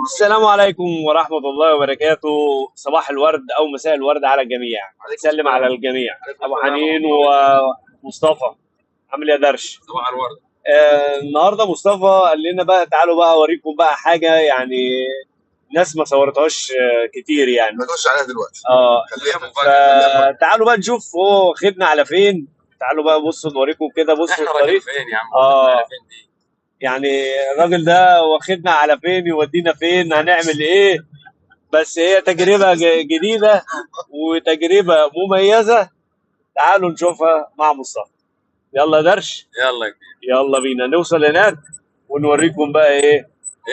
السلام عليكم ورحمة الله وبركاته. صباح الورد أو مساء الورد على الجميع. سلم على الجميع. أبو حنين ومصطفى، عامل إيه يا درش؟ صباح الورد. النهارده مصطفى قال لنا بقى تعالوا بقى أوريكم بقى حاجة يعني ناس ما صورتهاش كتير يعني. ما تخش عليها دلوقتي، اه خليها مفاجأة. فتعالوا بقى نشوف هو واخدنا على فين. تعالوا بقى بصوا نوريكم كده، بصوا احنا رايحين الطريق. فين يا عم؟ اه على فين دي؟ يعني الراجل ده واخدنا على فين، يودينا فين، هنعمل ايه. بس هي تجربة جديدة وتجربة مميزة. تعالوا نشوفها مع مصطفى. يلا يا درش، يلا كده. يلا بينا نوصل هناك ونوريكم بقى ايه ايه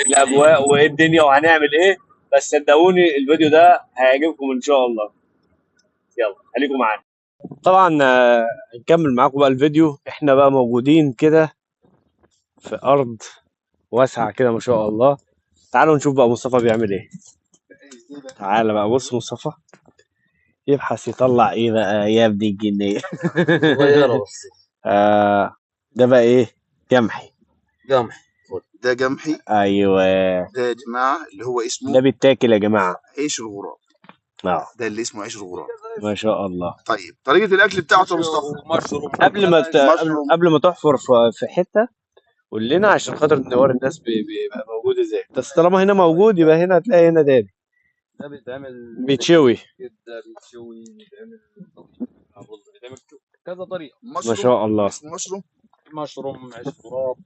الجديد؟ الاجواء وايه الدنيا وهنعمل ايه. بس صدقوني الفيديو ده هيعجبكم ان شاء الله. يلا خليكم معانا. طبعا هنكمل معاكم بقى الفيديو. احنا بقى موجودين كده في ارض واسعة كده ما شاء الله. تعالوا نشوف بقى مصطفى بيعمل ايه. تعالى بقى بص مصطفى يبحث يطلع ايه بقى يا ابن الجنيه. صغيرة بس. ده بقى ايه؟ جمحي. قمح. ده قمحي. ايوه، ده يا جماعة اللي هو اسمه ده بيتاكل يا جماعه. عيش الغراب. اه ده اللي اسمه عيش الغراب. ما شاء الله. طيب طريقة الأكل بتاعته يا مصطفى؟ مشروم. مشروم. قبل ما تحفر في حته قول لنا عشان خاطر نوري الناس بيبقى موجود ازاي. بس طالما هنا موجود يبقى هنا هتلاقي هنا تاني ده بيتعمل بيتشوي. كده، بيتشوي، بيتعمل بيتعمل كذا طريقة. ما شاء الله. اسمه مشروم. مشروم، عيش غراب،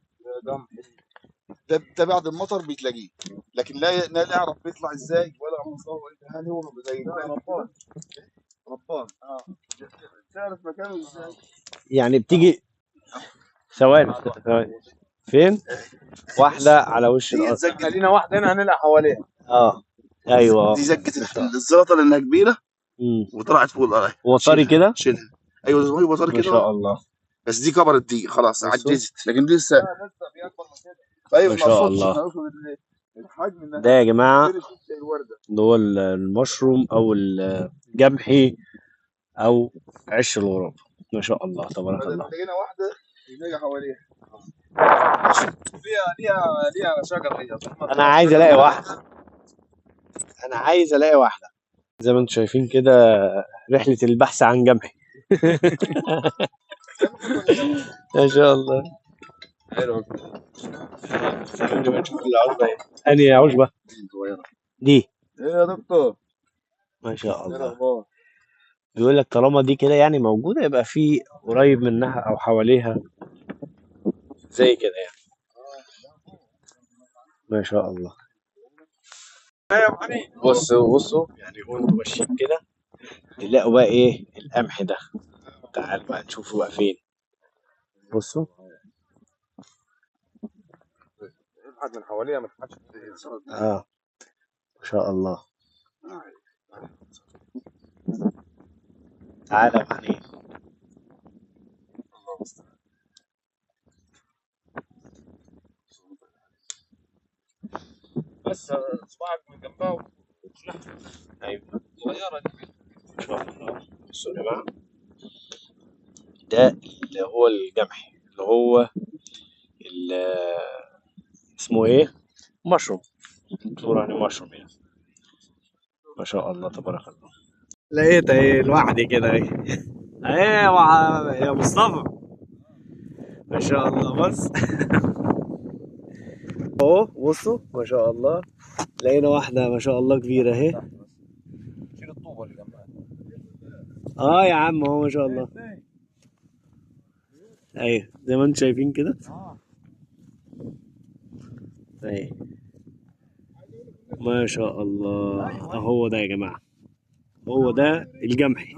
قمح. ده بعد المطر بتلاقيه، لكن لا نعرف بيطلع ازاي ولا مصور. هل هو زي ربان؟ ربان. تعرف مكانه ازاي؟ يعني بتيجي ثواني ثواني. فين؟ واحده على وش دي الارض. زقة. خلينا واحدة هنا هنلقى حواليها. اه ايوه دي زقة الزلطة لأنها كبيرة وطلعت فوق القراية. هو طري كده. شيلها. أيوة زي ما هو طري ما كده. شاء الله. بس دي كبرت، دي خلاص بصوا. عجزت، لكن دي لسه. لسه في أكبر من كده. طيب ما ما شاء نقصدش، الله. احنا نقصد الحجم ده. ده يا جماعه كبير زي الوردة. اللي هو المشروم او الجمحي او عش الغراب. ما شاء الله تبارك بدل الله. لقينا واحدة نلاقي حواليها. ليها شجر هي. انا عايز الاقي واحده. انا عايز الاقي واحده زي ما انتم شايفين كده. رحله البحث عن جمحي. ما شاء الله. حلو. نشوف العشبه ايه. انهي عشبه دي؟ ايه يا دكتور؟ ما شاء ايه الله. الاخبار؟ بيقول لك طالما دي كده يعني موجوده يبقى في قريب منها او حواليها زي كده يعني. ما شاء الله. بصوا يعني وانتوا ماشيين كده تلاقوا بقى ايه القمح ده. تعال بقى نشوفه بقى فين. بصوا. ابعد من حواليها ما تبعدش. ما شاء الله. تعالى معايا. بس صباعك من جنبها. ايوه صغيرة دي. ما شاء الله. بصوا يا جماعه ده اللي هو الجمحي اللي هو اسمه ايه؟ مشروم. بتقول عليه مشروم يعني. ما شاء الله تبارك الله. لقيت ايه لوحدي كده ايه. ايه يا مصطفى. ما شاء الله بص. اهو بصوا ما شاء الله. لقينا واحدة ما شاء الله كبيرة اهي. شيل الطوبة اللي جنبها. يا عم اهو ما شاء الله. ايوه زي ما انتم شايفين كده. اهي ما شاء الله. اهو ده يا جماعة. هو ده الجمحي.